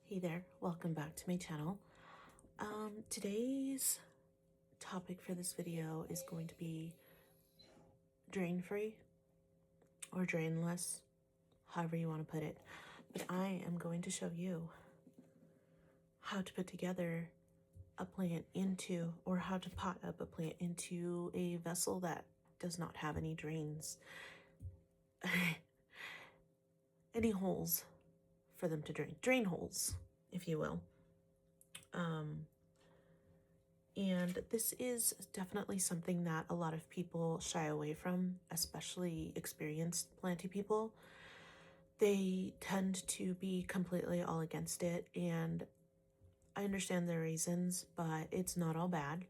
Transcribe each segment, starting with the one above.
Hey there, welcome back to my channel. Today's topic for this video is going to be drain free or drainless, however you want to put it. But I am going to show you how to put together a plant into, or how to pot up a plant into a vessel that does not have any drains, any holes for them to drain holes, if you will. And this is definitely something that a lot of people shy away from, especially experienced planty people. They tend to be completely all against it, and I understand their reasons, but it's not all bad.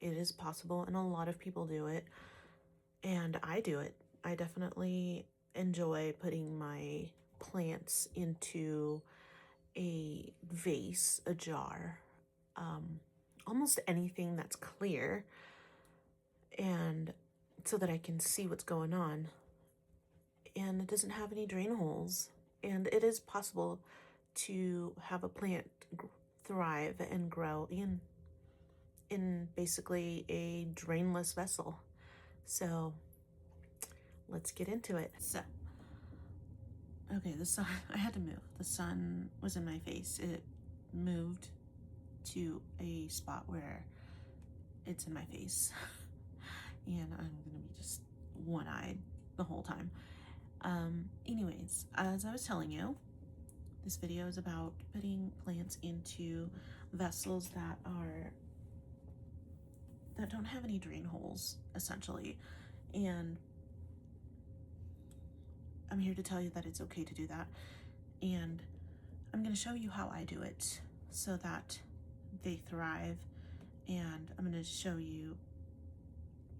It is possible, and a lot of people do it, and I do it. I definitely enjoy putting my plants into a vase, a jar, almost anything that's clear, and so that I can see what's going on. And it doesn't have any drain holes, and it is possible to have a plant thrive and grow in basically a drainless vessel. So let's get into it. So okay, the sun, I had to move. The sun was in my face. It moved to a spot where it's in my face. And I'm gonna be just one-eyed the whole time. Anyways, as I was telling you, this video is about putting plants into vessels that don't have any drain holes, essentially. And I'm here to tell you that it's okay to do that. And I'm going to show you how I do it so that they thrive. And I'm going to show you,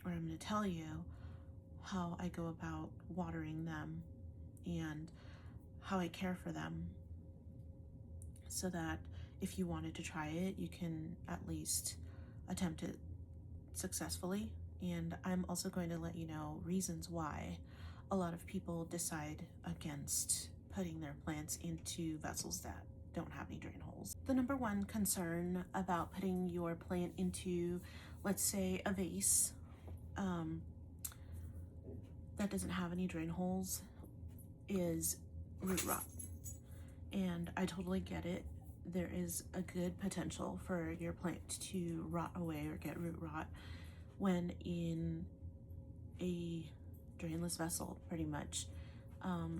or I'm going to tell you how I go about watering them and how I care for them, so that if you wanted to try it, you can at least attempt it successfully. And I'm also going to let you know reasons why a lot of people decide against putting their plants into vessels that don't have any drain holes. The number one concern about putting your plant into, let's say, a vase that doesn't have any drain holes is root rot. And I totally get it. There is a good potential for your plant to rot away or get root rot when in a drainless vessel, pretty much.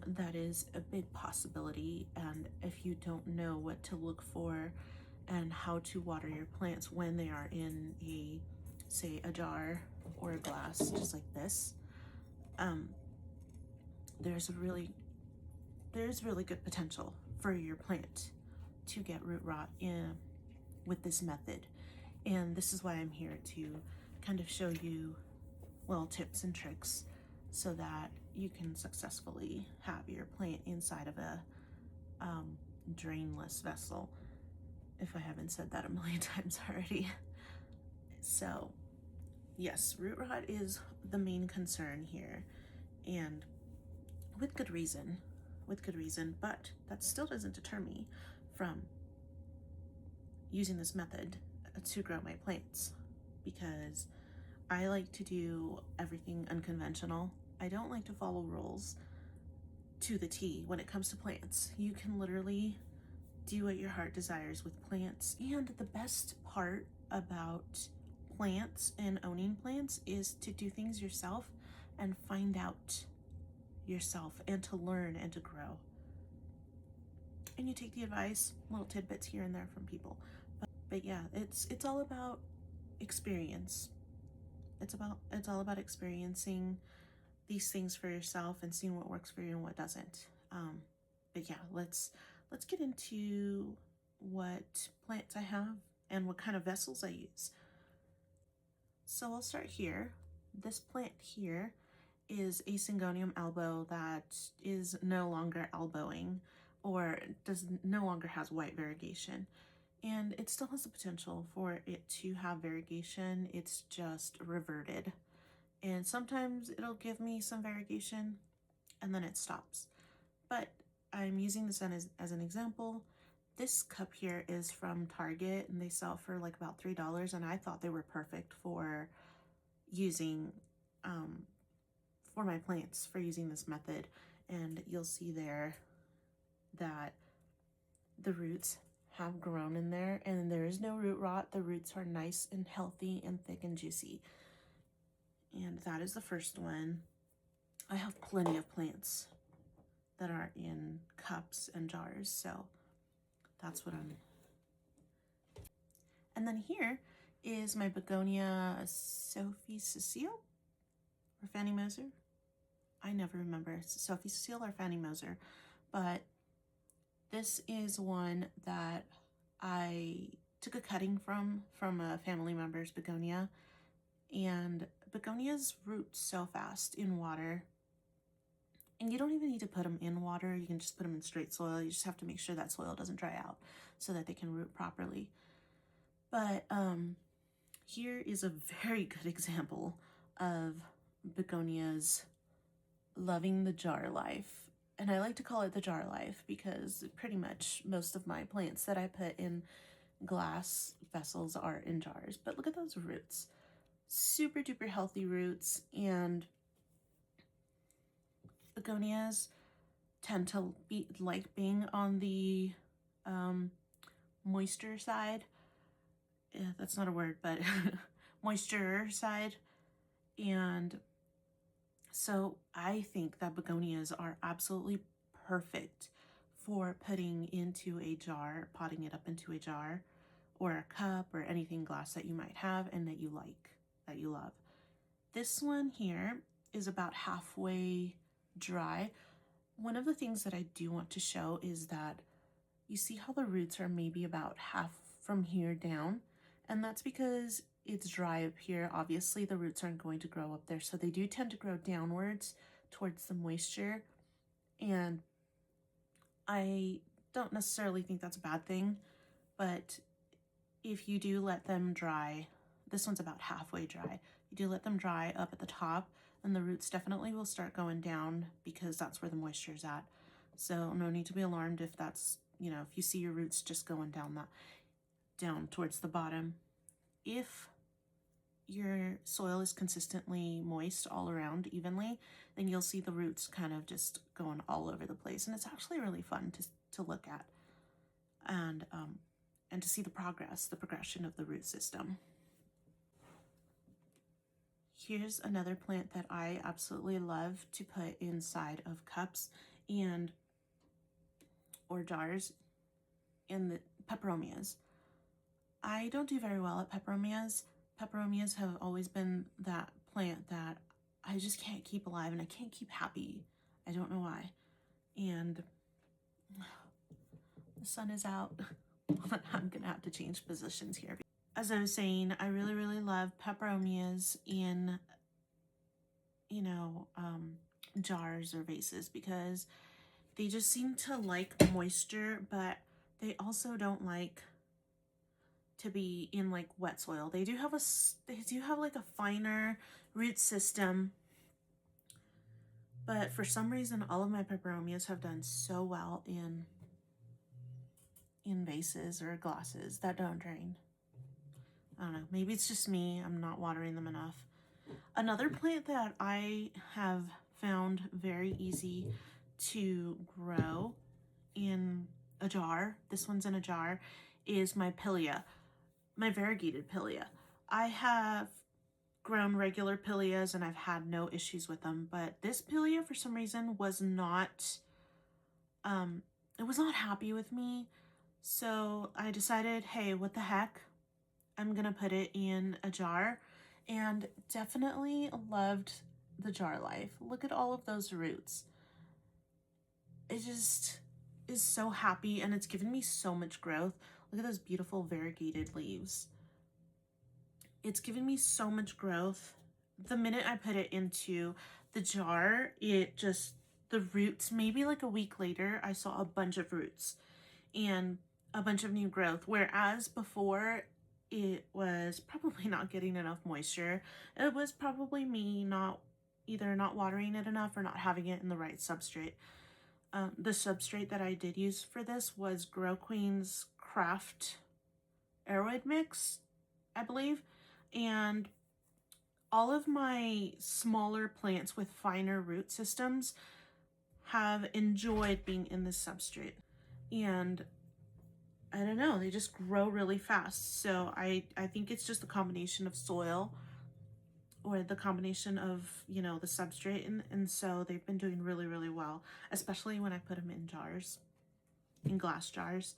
That is a big possibility. And if you don't know what to look for and how to water your plants when they are in a, say, a jar or a glass, just like this, there's really good potential for your plant to get root rot with this method. And this is why I'm here to kind of show you, well, tips and tricks so that you can successfully have your plant inside of a drainless vessel, if I haven't said that a million times already. So yes, root rot is the main concern here, and with good reason, but that still doesn't deter me from using this method to grow my plants, because I like to do everything unconventional. I don't like to follow rules to the T when it comes to plants. You can literally do what your heart desires with plants. And the best part about plants and owning plants is to do things yourself and find out yourself, and to learn and to grow. And you take the advice, little tidbits here and there from people. But yeah, it's all about experience. It's all about experiencing these things for yourself and seeing what works for you and what doesn't. But yeah, let's get into what plants I have and what kind of vessels I use. So I'll start here. This plant here is a Syngonium elbow that is no longer elbowing, or no longer has white variegation. And it still has the potential for it to have variegation. It's just reverted. And sometimes it'll give me some variegation and then it stops. But I'm using this as an example This cup here is from Target and they sell for like about $3, and I thought they were perfect for using for my plants, for using this method. And you'll see there that the roots have grown in there and there is no root rot. The roots are nice and healthy and thick and juicy. And that is the first one. I have plenty of plants that are in cups and jars, so that's what I'm. And then here is my begonia Sophie Cecile or Fanny Moser. I never remember Sophie Cecile or Fanny Moser, but this is one that I took a cutting from a family member's begonia, and begonias root so fast in water. And you don't even need to put them in water. You can just put them in straight soil. You just have to make sure that soil doesn't dry out so that they can root properly. But here is a very good example of begonias loving the jar life. And I like to call it the jar life because pretty much most of my plants that I put in glass vessels are in jars. But look at those roots. Super duper healthy roots, and begonias tend to like being on the moisture side. Yeah, that's not a word, but moisture side. And so I think that begonias are absolutely perfect for putting into a jar, potting it up into a jar or a cup or anything glass that you might have and that you like, that you love. This one here is about halfway dry. One of the things that I do want to show is that you see how the roots are maybe about half from here down, and that's because it's dry up here. Obviously the roots aren't going to grow up there, so they do tend to grow downwards towards the moisture, and I don't necessarily think that's a bad thing, but if you do let them dry, this one's about halfway dry, you do let them dry up at the top, and the roots definitely will start going down because that's where the moisture is at. So no need to be alarmed if that's, if you see your roots just going down towards the bottom. If your soil is consistently moist all around evenly, then you'll see the roots kind of just going all over the place, and it's actually really fun to look at and to see the progression of the root system. Here's another plant that I absolutely love to put inside of cups or jars, in the peperomias. I don't do very well at peperomias. Peperomias have always been that plant that I just can't keep alive and I can't keep happy. I don't know why. And the sun is out. I'm gonna have to change positions here. As I was saying, I really, really love peperomias in, jars or vases because they just seem to like moisture, but they also don't like to be in like wet soil. They do have like a finer root system, but for some reason all of my peperomias have done so well in vases or glasses that don't drain. I don't know, maybe it's just me, I'm not watering them enough. Another plant that I have found very easy to grow in a jar, this one's in a jar, is my pilea, my variegated pilea. I have grown regular pileas and I've had no issues with them, but this pilea for some reason was not, it was not happy with me. So I decided, hey, what the heck? I'm gonna put it in a jar, and definitely loved the jar life. Look at all of those roots. It just is so happy, and it's given me so much growth. Look at those beautiful variegated leaves. It's given me so much growth. The minute I put it into the jar, the roots, maybe like a week later, I saw a bunch of roots and a bunch of new growth, whereas before it was probably not getting enough moisture. It was probably me either not watering it enough or not having it in the right substrate. The substrate that I did use for this was Grow Queen's Craft Aeroid Mix, I believe. And all of my smaller plants with finer root systems have enjoyed being in this substrate. And I don't know, they just grow really fast. So I think it's just the combination of soil, or the combination of, you know, the substrate, and so they've been doing really, really well, especially when I put them in jars, in glass jars.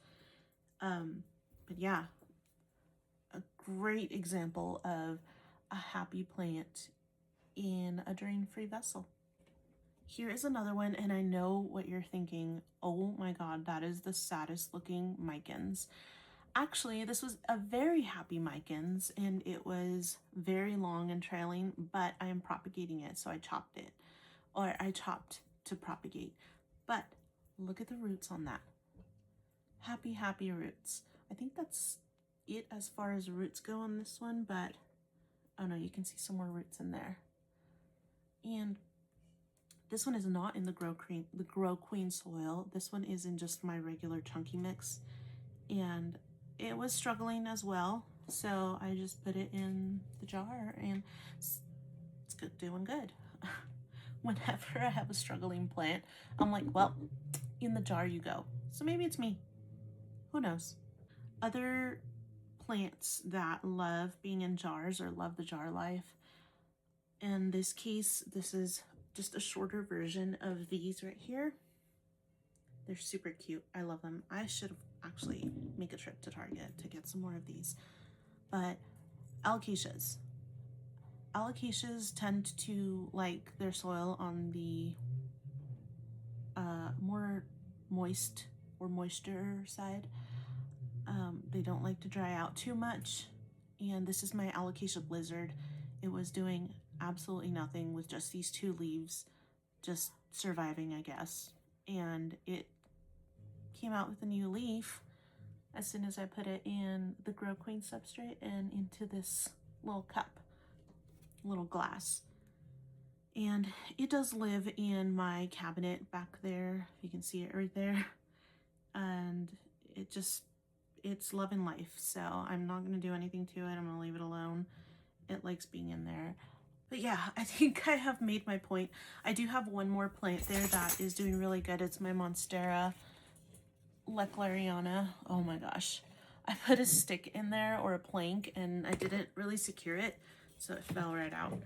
But yeah, a great example of a happy plant in a drain-free vessel. Here is another one, and I know what you're thinking. Oh my god, that is the saddest looking micans. Actually, this was a very happy micans, and it was very long and trailing, but I am propagating it, so I chopped it. Or I chopped to propagate. But look at the roots on that. Happy, happy roots. I think that's it as far as roots go on this one, but oh no, you can see some more roots in there. And this one is not in the Grow Queen soil. This one is in just my regular chunky mix. And it was struggling as well, so I just put it in the jar, and it's good, doing good. Whenever I have a struggling plant, I'm like, well, in the jar you go. So maybe it's me. Who knows? Other plants that love being in jars or love the jar life. In this case, this is just a shorter version of these right here. They're super cute. I love them. I should actually make a trip to Target to get some more of these. But alocasias. Alocasias tend to like their soil on the more moist or moisture side. They don't like to dry out too much. And this is my alocasia blizzard. It was doing absolutely nothing with just these 2 leaves, just surviving, I guess. And it came out with a new leaf as soon as I put it in the Grow Queen substrate and into this little cup, little glass. And it does live in my cabinet back there. You can see it right there. And it's loving life. So I'm not going to do anything to it. I'm going to leave it alone. It likes being in there. But yeah, I think I have made my point. I do have one more plant there that is doing really good. It's my Monstera Lecleriana. Oh my gosh. I put a stick in there, or a plank, and I didn't really secure it, so it fell right out.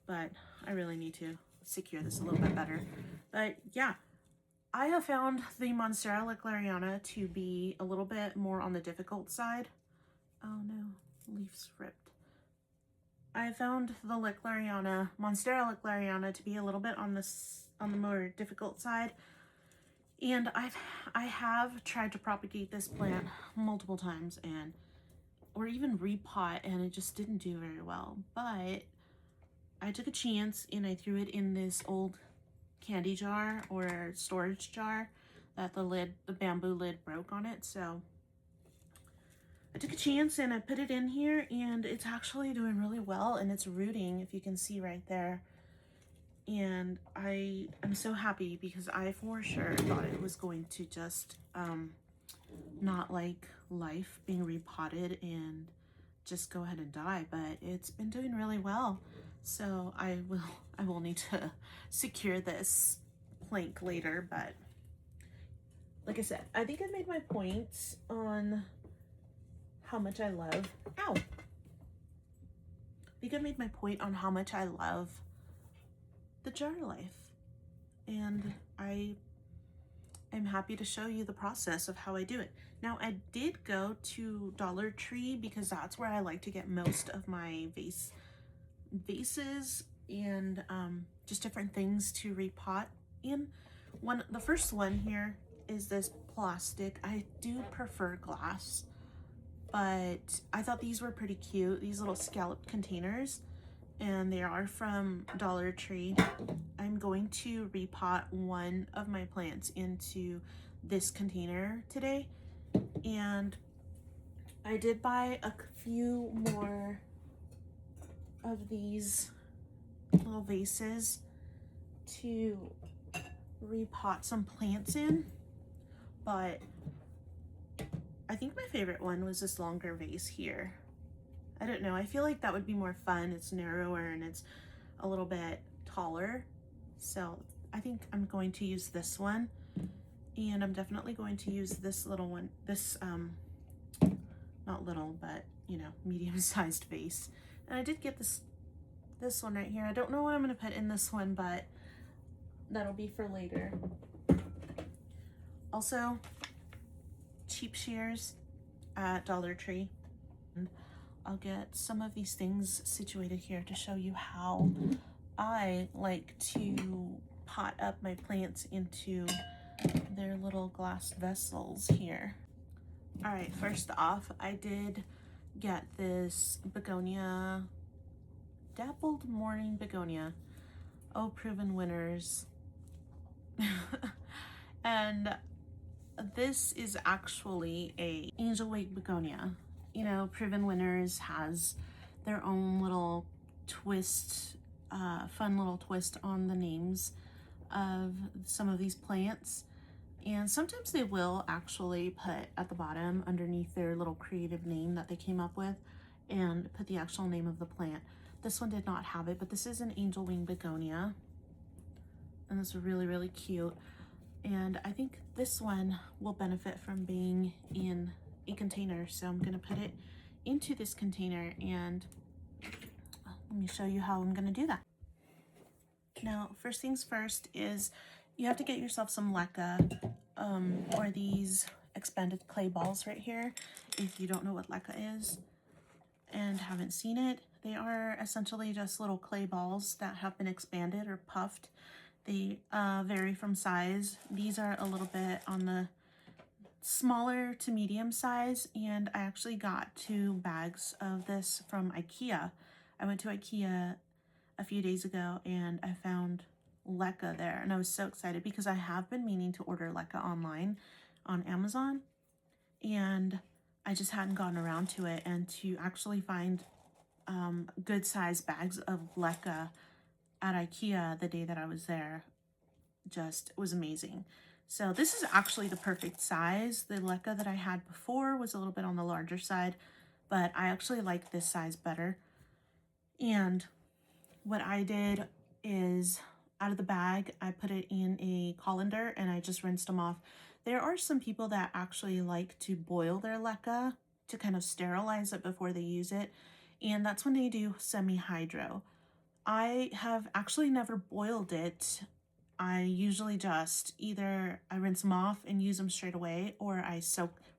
But I really need to secure this a little bit better. But yeah, I have found the Monstera Lecleriana to be a little bit more on the difficult side. Oh no, leaves ripped. I found the Monstera Lecleriana to be a little bit on the more difficult side. And I have tried to propagate this plant multiple times, or even repot, and it just didn't do very well. But I took a chance and I threw it in this old candy jar or storage jar that the bamboo lid broke on it. So I took a chance and I put it in here, and it's actually doing really well, and it's rooting, if you can see right there. And I'm so happy, because I for sure thought it was going to just not like life, being repotted and just go ahead and die, but it's been doing really well. So I will need to secure this plank later. But like I said, I think I made my point on how much I love, ow! I think I made my point on how much I love the jar life, and I'm happy to show you the process of how I do it. Now, I did go to Dollar Tree because that's where I like to get most of my vases and just different things to repot in. The first one here is this plastic. I do prefer glass, but I thought these were pretty cute, these little scallop containers, and they are from Dollar Tree. I'm going to repot one of my plants into this container today, and I did buy a few more of these little vases to repot some plants in, but I think my favorite one was this longer vase here. I don't know, I feel like that would be more fun. It's narrower and it's a little bit taller. So I think I'm going to use this one, and I'm definitely going to use this little one, this, not little, but you know, medium-sized vase. And I did get this one right here. I don't know what I'm gonna put in this one, but that'll be for later. Also, cheap shears at Dollar Tree. And I'll get some of these things situated here to show you how I like to pot up my plants into their little glass vessels here. All right, first off, I did get this begonia, dappled morning begonia. Oh, proven winners. And this is actually a angel wing begonia. You know, Proven Winners has their own little twist, fun little twist on the names of some of these plants. And sometimes they will actually put at the bottom underneath their little creative name that they came up with and put the actual name of the plant. This one did not have it, but this is an angel wing begonia. And it's really, really cute. And I think this one will benefit from being in a container. So I'm gonna put it into this container, and let me show you how I'm gonna do that. Now, first things first is you have to get yourself some Leca, or these expanded clay balls right here. If you don't know what Leca is and haven't seen it, they are essentially just little clay balls that have been expanded or puffed. They vary from size. These are a little bit on the smaller to medium size, and I actually got 2 bags of this from IKEA. I went to IKEA a few days ago and I found Leca there, and I was so excited because I have been meaning to order Leca online on Amazon, and I just hadn't gotten around to it. And to actually find good size bags of Leca at IKEA the day that I was there just was amazing. So this is actually the perfect size. The Leca that I had before was a little bit on the larger side, but I actually like this size better. And what I did is, out of the bag, I put it in a colander and I just rinsed them off. There are some people that actually like to boil their Leca to kind of sterilize it before they use it, and that's when they do semi-hydro. I have actually never boiled it. I usually just either I rinse them off and use them straight away, or I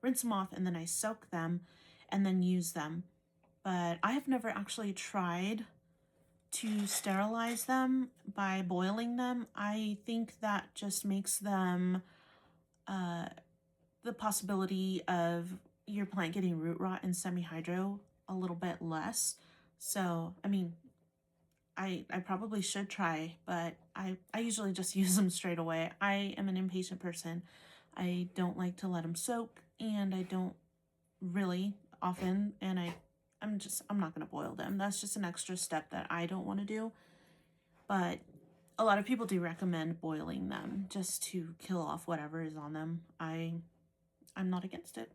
rinse them off and then I soak them and then use them. But I have never actually tried to sterilize them by boiling them. I think that just makes them the possibility of your plant getting root rot and semi-hydro a little bit less. So, I mean, I probably should try, but I usually just use them straight away. I am an impatient person. I don't like to let them soak, and I don't really often, and I'm not going to boil them. That's just an extra step that I don't want to do. But a lot of people do recommend boiling them just to kill off whatever is on them. I'm not against it,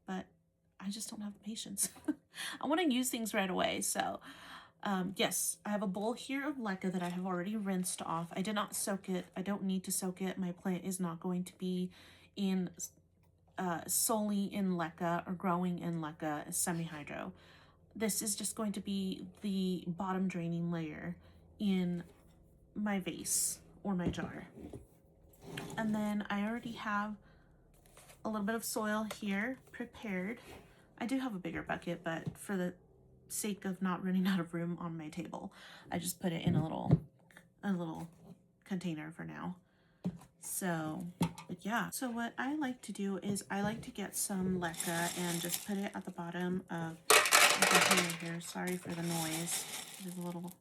but I just don't have the patience. I want to use things right away. So yes, I have a bowl here of Leca that I have already rinsed off. I did not soak it. I don't need to soak it. My plant is not going to be in solely in Leca or growing in Leca semi-hydro. This is just going to be the bottom draining layer in my vase or my jar. And then I already have a little bit of soil here prepared. I do have a bigger bucket, but for the sake of not running out of room on my table, I just put it in a little container for now. So, but yeah. So what I like to do is I like to get some Leca and just put it at the bottom of the container here. Sorry for the noise. It's a little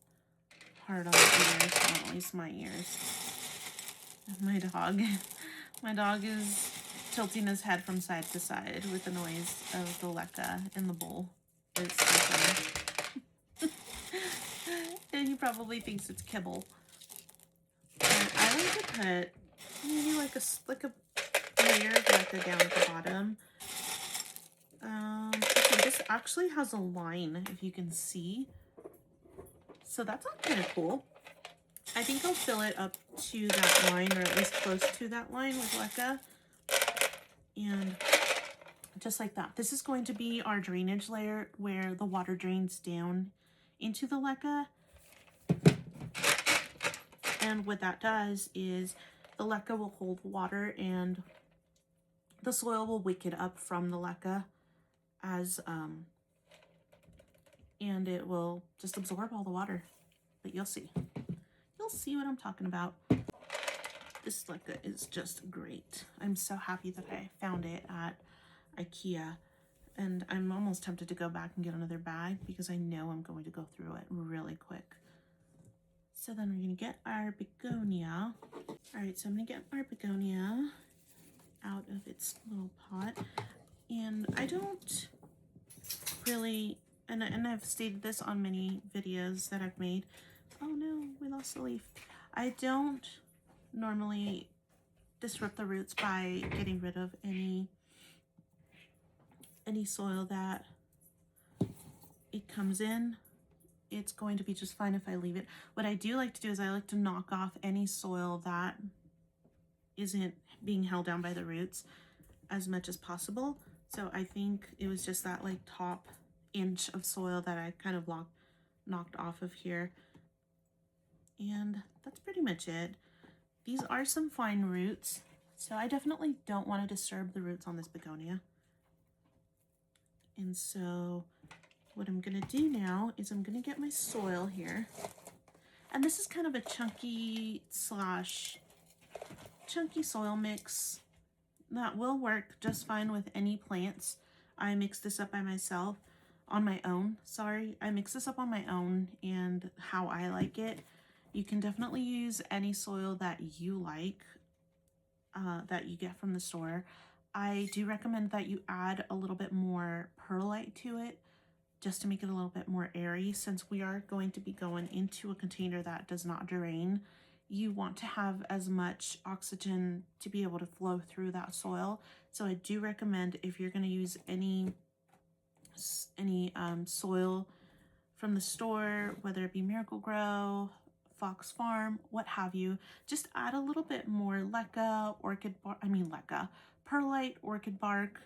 hard on the ears, or at least my ears. My dog is tilting his head from side to side with the noise of the Leca in the bowl. It's so funny. And he probably thinks it's kibble. And I like to put maybe like a layer of Leca down at the bottom. Okay, this actually has a line, if you can see. So that's kind of cool. I think I'll fill it up to that line, or at least close to that line with Leca. And just like that. This is going to be our drainage layer where the water drains down into the Leca. And what that does is the Leca will hold water and the soil will wick it up from the Leca as and it will just absorb all the water. But you'll see. You'll see what I'm talking about. This Leca is just great. I'm so happy that I found it at IKEA, and I'm almost tempted to go back and get another bag because I know I'm going to go through it really quick. So then we're gonna get our begonia. All right, so I'm gonna get our begonia out of its little pot, and I don't really, and I've stated this on many videos that I've made. Oh no, we lost a leaf. I don't normally disrupt the roots by getting rid of any soil that it comes in. It's going to be just fine if I leave it. What I do like to do is I like to knock off any soil that isn't being held down by the roots as much as possible. So I think it was just that like top inch of soil that I kind of knocked off of here. And that's pretty much it. These are some fine roots, so I definitely don't want to disturb the roots on this begonia. And so what I'm gonna do now is I'm gonna get my soil here. And this is kind of a chunky soil mix that will work just fine with any plants. I mixed this up by myself, on my own, sorry. I mixed this up on my own and how I like it. You can definitely use any soil that you like, that you get from the store. I do recommend that you add a little bit more perlite to it just to make it a little bit more airy. Since we are going to be going into a container that does not drain, you want to have as much oxygen to be able to flow through that soil. So I do recommend, if you're going to use any soil from the store, whether it be Miracle Grow, Fox Farm, what have you, just add a little bit more Leca, perlite, Orchid Bark,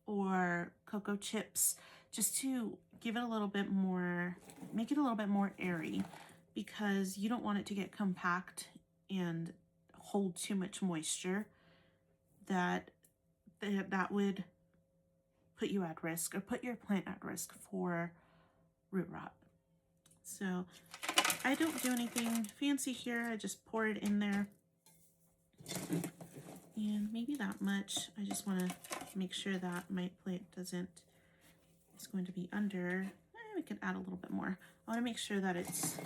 or Coco chips, just to give it a little bit more, make it a little bit more airy, because you don't want it to get compact and hold too much moisture that would put you at risk, or put your plant at risk for root rot. So I don't do anything fancy here. I just pour it in there, and maybe that much. I just want to make sure that my plant is going to be under. We could add a little bit more. I want to make sure that it's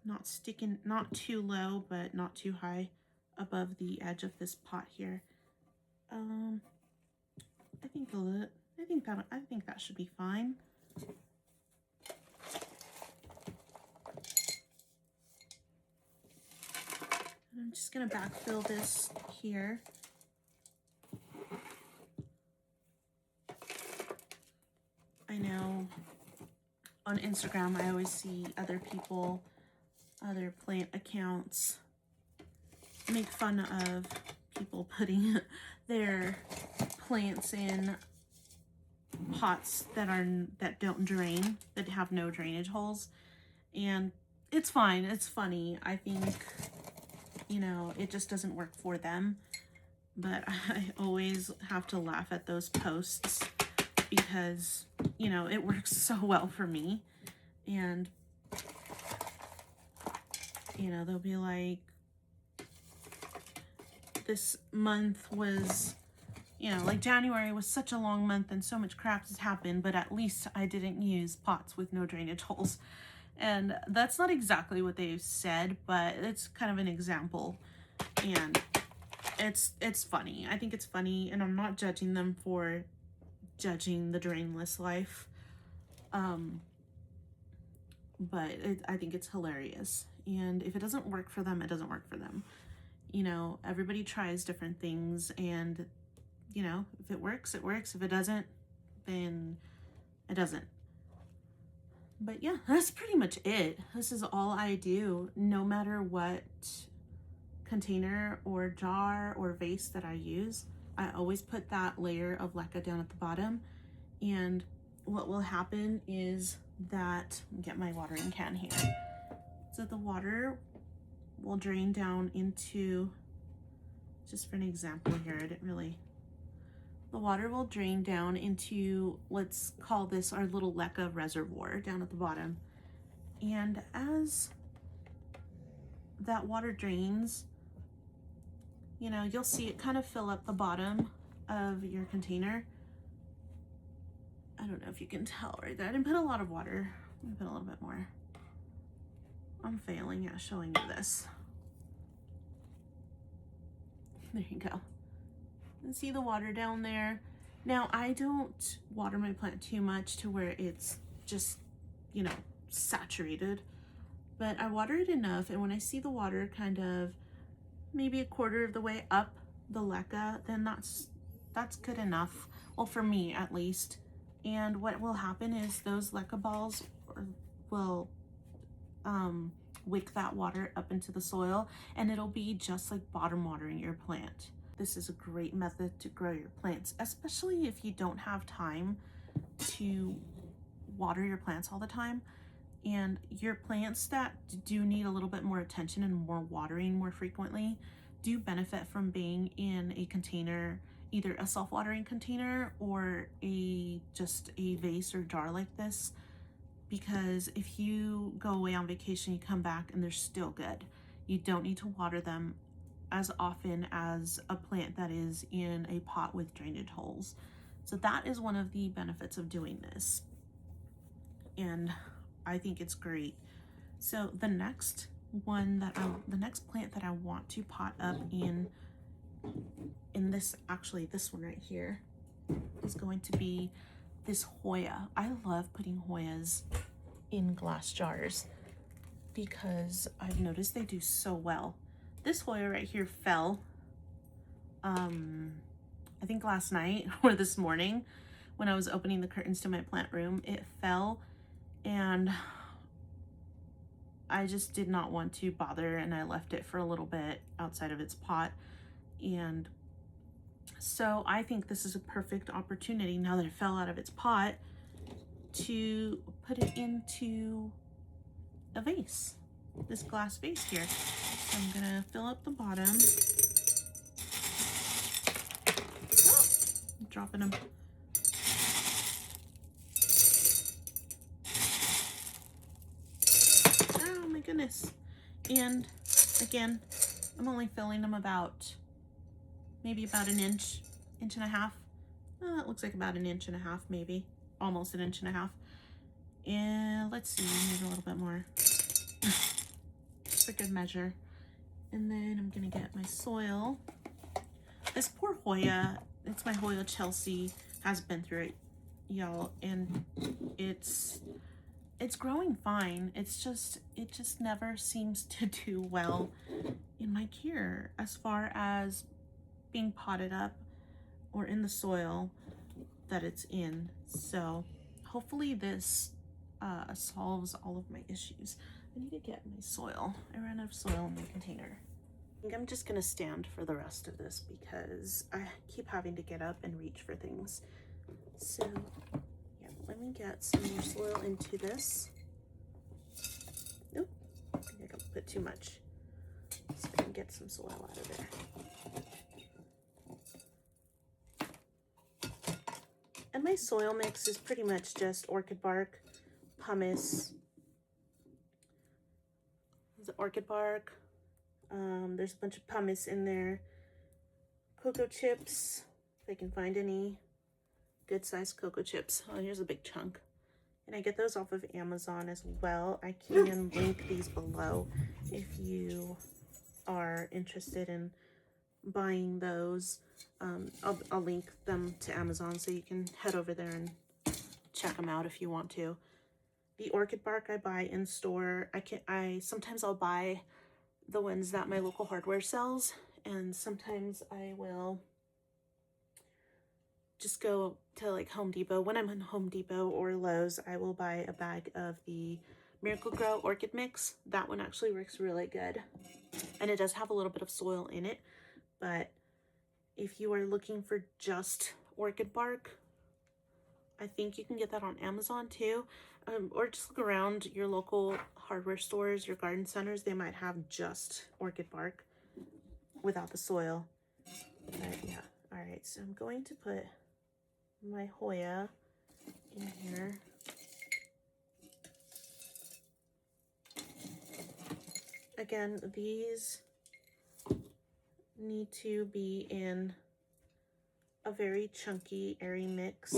not sticking, not too low, but not too high above the edge of this pot here. I think that should be fine. And I'm just gonna backfill this here. I know on Instagram I always see other plant accounts make fun of people putting their plants in pots that don't drain, that have no drainage holes, and it's fine, it's funny. I think, you know, it just doesn't work for them, but I always have to laugh at those posts because, you know, it works so well for me. And, you know, they'll be like, this month was, you know, like January was such a long month and so much crap has happened, but at least I didn't use pots with no drainage holes. And that's not exactly what they've said, but it's kind of an example. And it's funny. I think it's funny, and I'm not judging them for judging the drainless life. But I think it's hilarious. And if it doesn't work for them, it doesn't work for them. You know, everybody tries different things, and you know, if it works, it works. If it doesn't, then it doesn't. But yeah, that's pretty much it. This is all I do, no matter what container or jar or vase that I use. I always put that layer of Leca down at the bottom, and what will happen is that, get my watering can here, so the water will drain down into, just for an example here, I didn't really, the water will drain down into, let's call this our little Leca reservoir down at the bottom. And as that water drains, you know, you'll see it kind of fill up the bottom of your container. I don't know if you can tell right there. I didn't put a lot of water. I'm gonna put a little bit more. I'm failing at showing you this. There you go. And see the water down there? Now, I don't water my plant too much to where it's just, you know, saturated, but I water it enough, and when I see the water kind of maybe a quarter of the way up the Leca, then that's good enough. Well, for me at least. And what will happen is those Leca balls will wick that water up into the soil, and it'll be just like bottom watering your plant. This is a great method to grow your plants, especially if you don't have time to water your plants all the time. And your plants that do need a little bit more attention and more watering more frequently do benefit from being in a container, either a self-watering container or just a vase or jar like this, because if you go away on vacation, you come back and they're still good. You don't need to water them as often as a plant that is in a pot with drainage holes. So that is one of the benefits of doing this, and I think it's great. So the next plant that I want to pot up in this, actually this one right here, is going to be this Hoya. I love putting Hoyas in glass jars because I've noticed they do so well. This Hoya right here fell, I think last night or this morning when I was opening the curtains to my plant room. It fell, and I just did not want to bother, and I left it for a little bit outside of its pot. And so I think this is a perfect opportunity, now that it fell out of its pot, to put it into a vase, this glass vase here. So I'm gonna fill up the bottom. Oh, I'm dropping them. Oh my goodness. And again, I'm only filling them maybe about an inch and a half. Oh, that looks like about an inch and a half, maybe almost an inch and a half. And let's see, maybe a little bit more. Just for good measure. And then I'm gonna get my soil. This poor Hoya, it's my Hoya Chelsea, has been through it, y'all, and it's growing fine. It just never seems to do well in my care as far as being potted up or in the soil that it's in. So hopefully this solves all of my issues. I need to get my soil. I ran out of soil in my container. I think I'm just gonna stand for the rest of this because I keep having to get up and reach for things. So yeah, let me get some more soil into this. Nope, I think I put too much. So I can get some soil out of there. And my soil mix is pretty much just Orchid Bark, pumice, the Orchid Bark, there's a bunch of pumice in there, Coco chips, if I can find any good sized Coco chips. Oh, here's a big chunk. And I get those off of Amazon as well. I can link these below if you are interested in buying those. I'll link them to Amazon so you can head over there and check them out if you want to. The Orchid Bark I buy in store. Sometimes I'll buy the ones that my local hardware sells, and sometimes I will just go to like Home Depot. When I'm in Home Depot or Lowe's, I will buy a bag of the Miracle Grow Orchid Mix. That one actually works really good. And it does have a little bit of soil in it, but if you are looking for just Orchid Bark, I think you can get that on Amazon too. Or just look around your local hardware stores, your garden centers. They might have just Orchid Bark without the soil. But yeah, all right, so I'm going to put my Hoya in here. Again, these need to be in a very chunky, airy mix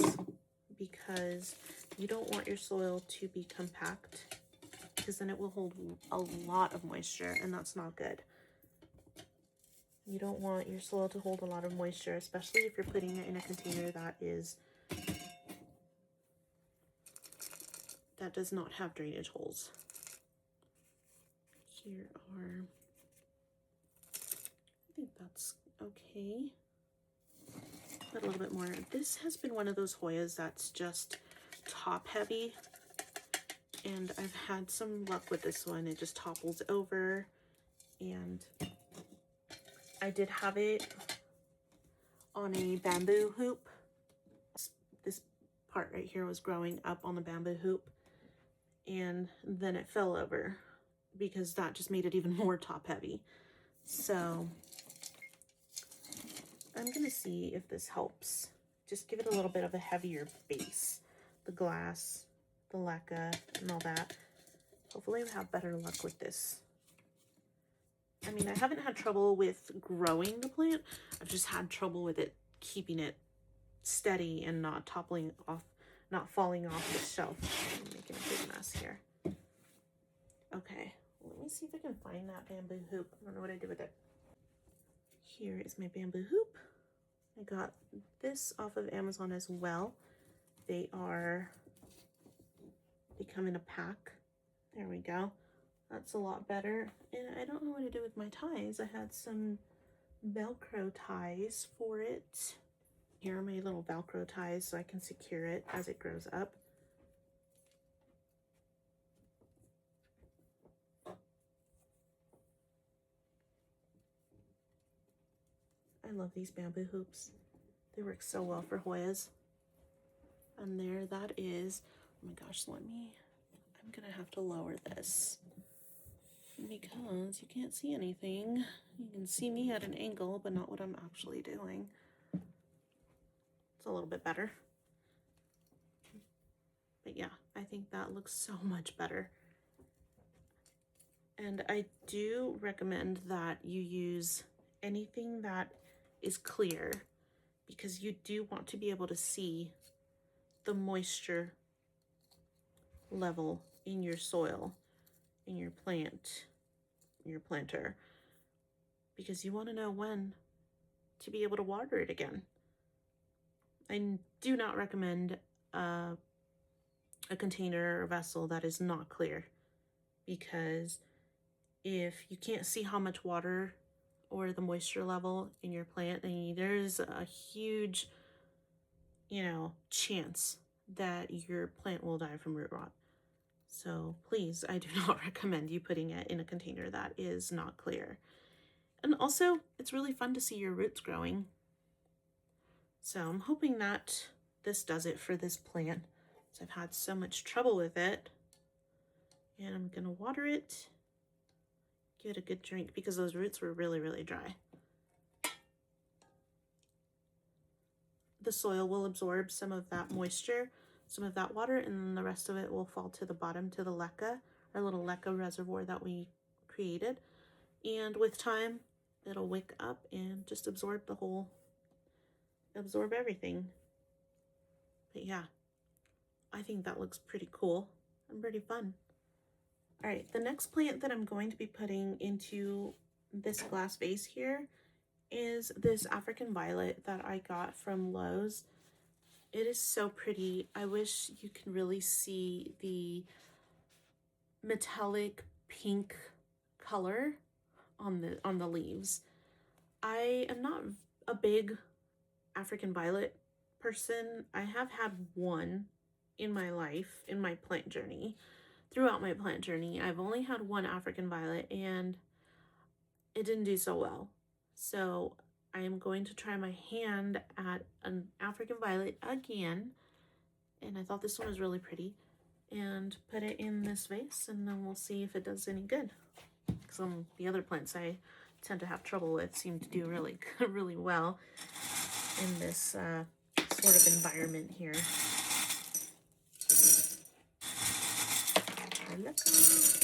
because you don't want your soil to be compact, because then it will hold a lot of moisture, and that's not good. You don't want your soil to hold a lot of moisture, especially if you're putting it in a container that does not have drainage holes. Here are, I think that's okay. Put a little bit more. This has been one of those Hoyas that's just top heavy, and I've had some luck with this one. It just topples over, and I did have it on a bamboo hoop. This part right here was growing up on the bamboo hoop, and then it fell over because that just made it even more top heavy. So I'm gonna see if this helps. Just give it a little bit of a heavier base. The glass, the Leca, and all that. Hopefully we'll have better luck with this. I mean, I haven't had trouble with growing the plant. I've just had trouble with it keeping it steady and not toppling off, not falling off the shelf. I'm making a big mess here. Okay, let me see if I can find that bamboo hoop. I don't know what I did with it. Here is my bamboo hoop. I got this off of Amazon as well. They come in a pack. There we go. That's a lot better. And I don't know what to do with my ties. I had some Velcro ties for it. Here are my little Velcro ties so I can secure it as it grows up. I love these bamboo hoops. They work so well for Hoyas. And there that is. Oh my gosh, I'm gonna have to lower this because you can't see anything. You can see me at an angle, but not what I'm actually doing. It's a little bit better. But yeah, I think that looks so much better. And I do recommend that you use anything that is clear, because you do want to be able to see the moisture level in your soil, in your plant, in your planter, because you want to know when to be able to water it again. I do not recommend a container or vessel that is not clear, because if you can't see how much water or the moisture level in your plant, then there's a huge, chance that your plant will die from root rot. So please, I do not recommend you putting it in a container that is not clear. And also, it's really fun to see your roots growing. So I'm hoping that this does it for this plant. So I've had so much trouble with it. And I'm gonna water it, give it a good drink, because those roots were really, really dry. The soil will absorb some of that moisture, some of that water, and then the rest of it will fall to the bottom, to the Leca, our little Leca reservoir that we created. And with time, it'll wick up and just absorb everything. But yeah, I think that looks pretty cool and pretty fun. All right, the next plant that I'm going to be putting into this glass vase here is this African violet that I got from Lowe's. It is so pretty. I wish you can really see the metallic pink color on the leaves. I am not a big African violet person. I have had one in my life, in my plant journey. Throughout my plant journey, I've only had one African violet and it didn't do so well. So I am going to try my hand at an African violet again. And I thought this one was really pretty. And put it in this vase and then we'll see if it does any good. Some the other plants I tend to have trouble with seem to do really really well in this sort of environment here. Leca.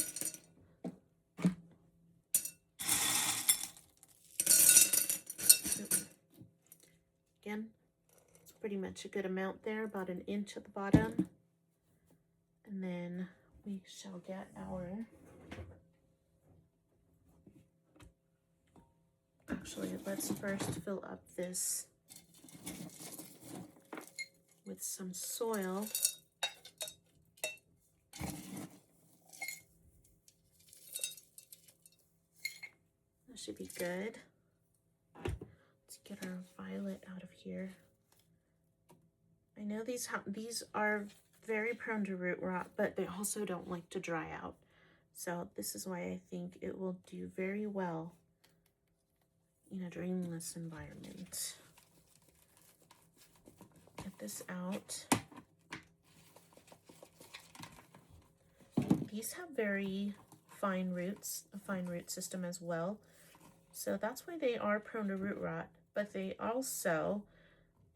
Again, it's pretty much a good amount there, about an inch at the bottom. And then we shall get our, actually, let's first fill up this with some soil. That should be good. Let's get our violet out of here. I know these are very prone to root rot, but they also don't like to dry out. So this is why I think it will do very well in a drainless environment. Get this out. These have very fine roots, a fine root system as well. So that's why they are prone to root rot, but they also,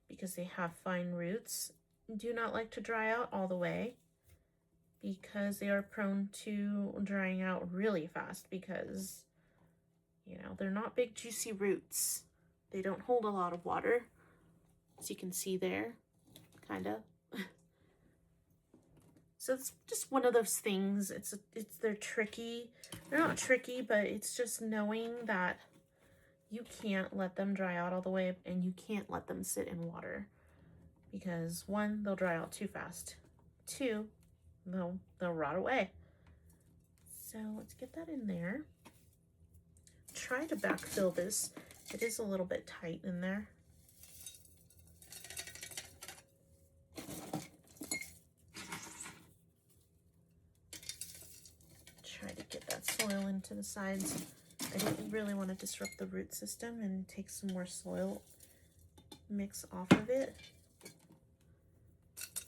because they have fine roots, do not like to dry out all the way because they are prone to drying out really fast because, you know, they're not big juicy roots. They don't hold a lot of water, as you can see there, kind of. So it's just one of those things. They're tricky. They're not tricky, but it's just knowing that you can't let them dry out all the way and you can't let them sit in water because one, they'll dry out too fast. Two, they'll rot away. So let's get that in there. Try to backfill this. It is a little bit tight in there. Try to get that soil into the sides. I didn't really want to disrupt the root system and take some more soil mix off of it.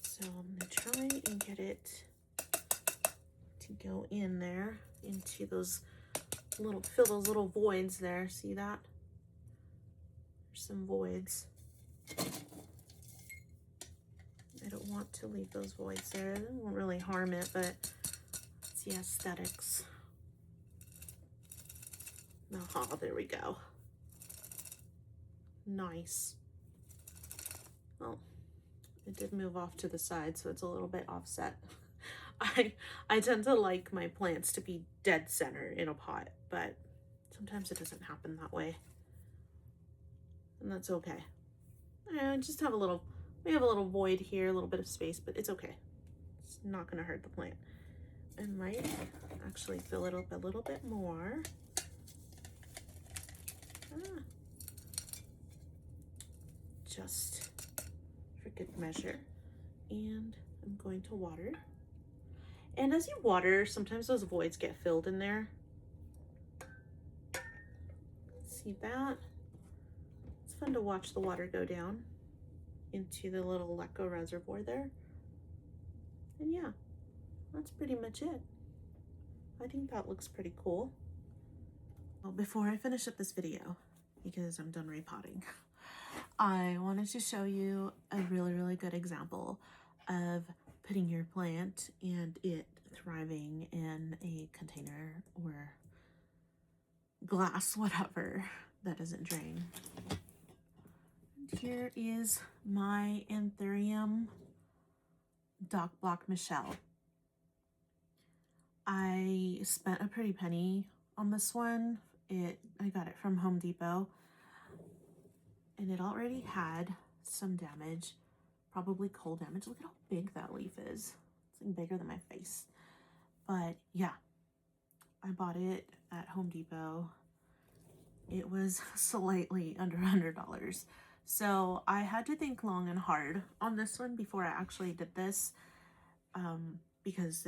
So I'm going to try and get it to go in there into those little, fill those little voids there. See that? There's some voids. I don't want to leave those voids there. It won't really harm it, but it's the aesthetics. Aha, there we go. Nice. Well, it did move off to the side, so it's a little bit offset. I tend to like my plants to be dead center in a pot, but sometimes it doesn't happen that way. And that's okay. I just have we have a little void here, a little bit of space, but it's okay. It's not gonna hurt the plant. I might actually fill it up a little bit more. Just for good measure. And I'm going to water. And as you water, sometimes those voids get filled in there. See that? It's fun to watch the water go down into the little Leca reservoir there. And yeah, that's pretty much it. I think that looks pretty cool. Well, before I finish up this video, because I'm done repotting, I wanted to show you a really good example of putting your plant and it thriving in a container or glass, whatever, that doesn't drain. And here is my Anthurium Dock Block Michelle. I spent a pretty penny on this one. I got it from Home Depot, and it already had some damage, probably cold damage. Look at how big that leaf is. It's like bigger than my face. But yeah, I bought it at Home Depot. It was slightly under $100. So I had to think long and hard on this one before I actually did this, because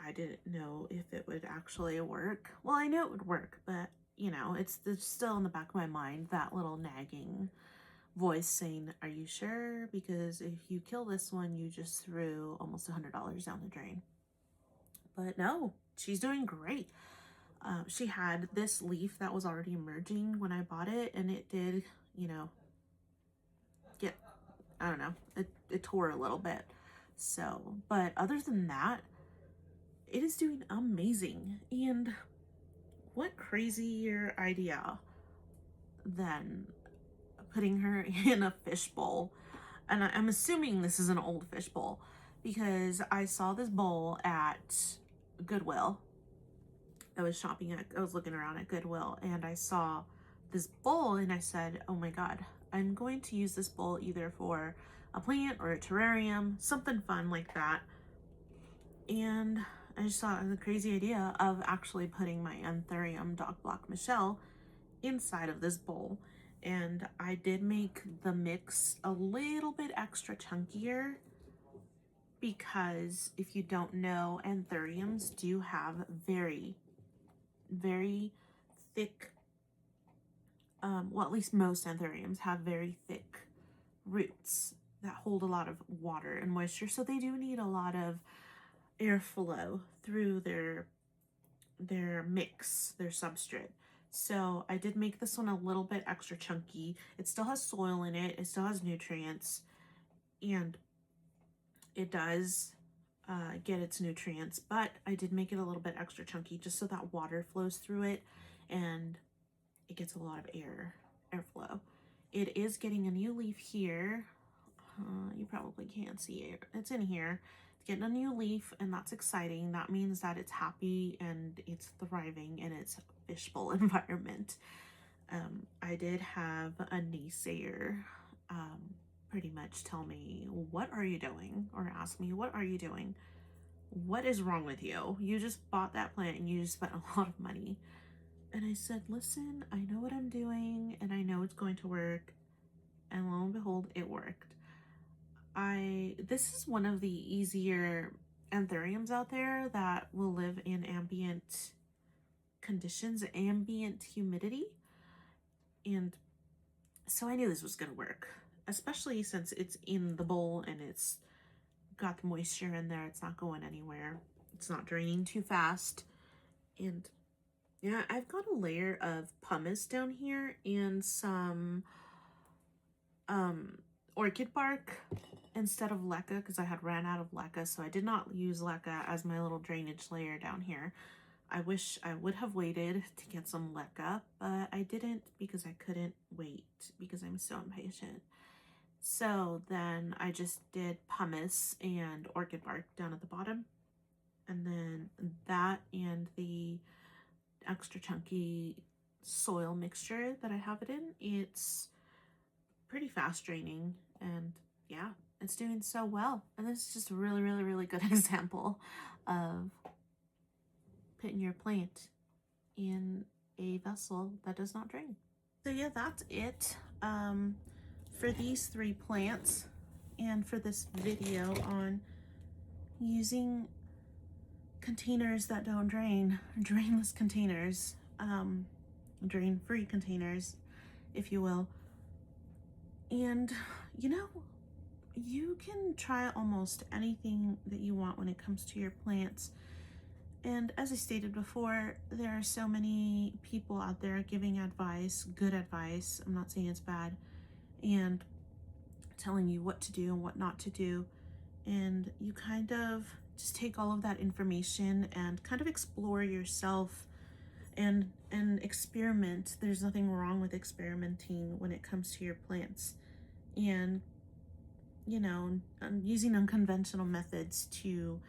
I didn't know if it would actually work. Well, I know it would work, but you know, it's still in the back of my mind, that little nagging voice saying, are you sure? Because if you kill this one, you just threw almost $100 down the drain. But no, she's doing great. She had this leaf that was already emerging when I bought it, and it did, you know, get, I don't know, it tore a little bit. So, but other than that, it is doing amazing. And what crazier idea than putting her in a fishbowl. And I'm assuming this is an old fishbowl because I saw this bowl at Goodwill. I was looking around at Goodwill and I saw this bowl and I said, oh my God, I'm going to use this bowl either for a plant or a terrarium, something fun like that. And I just thought it was a crazy idea of actually putting my Anthurium Dog Block Michelle inside of this bowl. And I did make the mix a little bit extra chunkier because if you don't know, Anthuriums do have very, very thick, well, at least most Anthuriums have very thick roots that hold a lot of water and moisture. So they do need a lot of airflow through their mix, their substrate. So I did make this one a little bit extra chunky. It still has soil in it. It still has nutrients, and it does get its nutrients, but I did make it a little bit extra chunky just so that water flows through it and it gets a lot of airflow. It is getting a new leaf here. You probably can't see it. It's in here. It's getting a new leaf, and that's exciting. That means that it's happy and it's thriving in its fishbowl environment. I did have a naysayer pretty much tell me, what are you doing? Or ask me, what are you doing? What is wrong with you? You just bought that plant and you just spent a lot of money. And I said, listen, I know what I'm doing and I know it's going to work. And lo and behold, it worked. This is one of the easier anthuriums out there that will live in ambient conditions, ambient humidity. And so I knew this was gonna work, especially since it's in the bowl and it's got the moisture in there. It's not going anywhere. It's not draining too fast. And yeah, I've got a layer of pumice down here and some orchid bark instead of Leca because I had ran out of Leca, so I did not use Leca as my little drainage layer down here. I wish I would have waited to get some Leca, but I didn't because I couldn't wait because I'm so impatient. So then I just did pumice and orchid bark down at the bottom, and then that and the extra chunky soil mixture that I have it in. It's pretty fast draining, and yeah, it's doing so well. And this is just a really, really, really good example of putting your plant in a vessel that does not drain. So yeah, that's it for these 3 plants and for this video on using containers that don't drain, drainless containers, drain-free containers, if you will. And you know, you can try almost anything that you want when it comes to your plants. And as I stated before, there are so many people out there giving advice, good advice, I'm not saying it's bad, and telling you what to do and what not to do. And you kind of just take all of that information and kind of explore yourself and experiment. There's nothing wrong with experimenting when it comes to your plants. And, you know, using unconventional methods to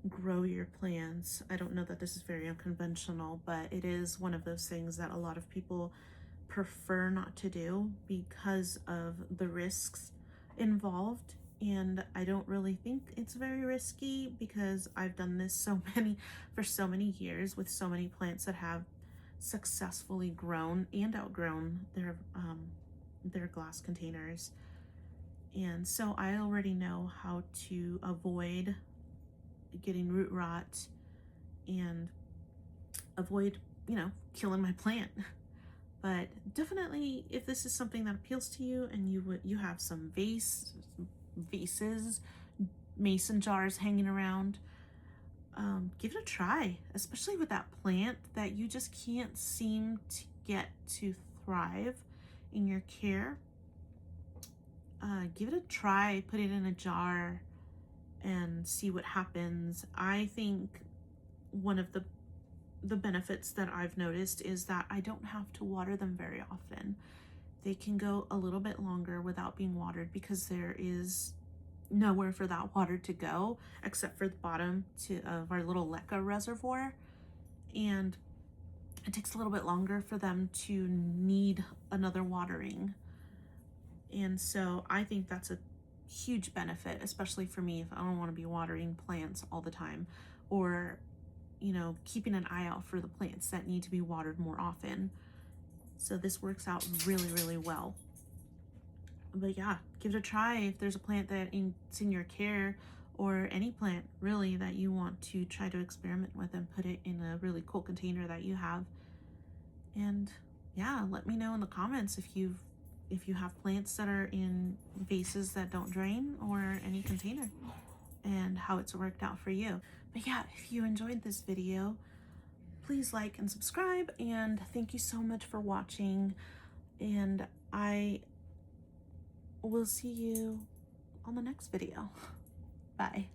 grow your plants. I don't know that this is very unconventional, but it is one of those things that a lot of people prefer not to do because of the risks involved and I don't really think it's very risky because I've done this for so many years with so many plants that have successfully grown and outgrown their glass containers. And so I already know how to avoid getting root rot and avoid, killing my plant. But definitely, if this is something that appeals to you and you have some vases, mason jars hanging around, give it a try, especially with that plant that you just can't seem to get to thrive in your care. Give it a try, put it in a jar and see what happens. I think one of the benefits that I've noticed is that I don't have to water them very often. They can go a little bit longer without being watered because there is nowhere for that water to go except for the bottom of our little Leca reservoir, and it takes a little bit longer for them to need another watering. And so I think that's a huge benefit, especially for me if I don't want to be watering plants all the time, or keeping an eye out for the plants that need to be watered more often. So this works out really, really well. But yeah, give it a try if there's a plant that's in your care, or any plant really that you want to try to experiment with and put it in a really cool container that you have. And yeah, let me know in the comments if you have plants that are in vases that don't drain or any container, and how it's worked out for you. But yeah, if you enjoyed this video, please like and subscribe, and thank you so much for watching, and I will see you on the next video. Bye.